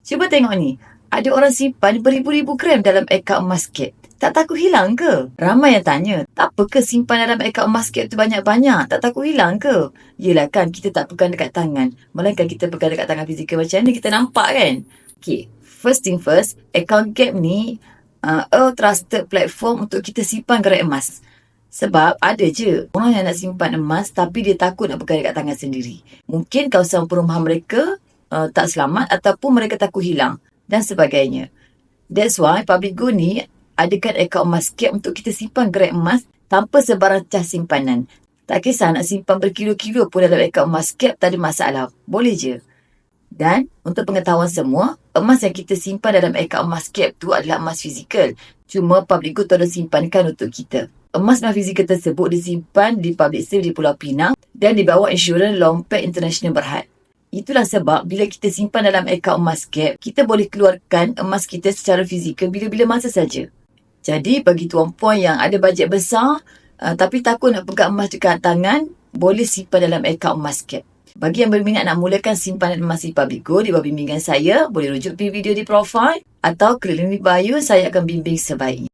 Cuba tengok ni. Ada orang simpan beribu-ribu gram dalam akaun emas Cap. Tak takut hilang ke? Ramai yang tanya, tak apa ke simpan dalam akaun emas Cap tu banyak-banyak? Tak takut hilang ke? Yelah kan, kita tak pegang dekat tangan. Melainkan kita pegang dekat tangan fizikal macam ni, kita nampak kan? Okay, first thing first, akaun Cap ni a trusted platform untuk kita simpan gerai emas. Sebab ada je orang yang nak simpan emas tapi dia takut nak pegang dekat tangan sendiri. Mungkin kawasan perumahan mereka tak selamat ataupun mereka takut hilang dan sebagainya. That's why Public Go ni adakan akaun emas Cap untuk kita simpan gerai emas tanpa sebarang cas simpanan. Tak kisah nak simpan berkilo-kilo pun dalam akaun emas Cap, tak ada masalah. Boleh je. Dan untuk pengetahuan semua, emas yang kita simpan dalam akaun emas Cap tu adalah emas fizikal. Cuma Public Go tolong simpankan untuk kita. Emas fizikal tersebut disimpan di public safe di Pulau Pinang dan di bawah insurans Lompat International Berhad. Itulah sebab bila kita simpan dalam akaun emas Cap, kita boleh keluarkan emas kita secara fizikal bila-bila masa saja. Jadi bagi tuan-puan yang ada bajet besar tapi takut nak pegang emas dekat tangan, boleh simpan dalam akaun emas Cap. Bagi yang berminat nak mulakan simpanan emas di Public Go di bawah bimbingan saya, boleh rujuk video di profil atau klik link di bio, saya akan bimbing sebaiknya.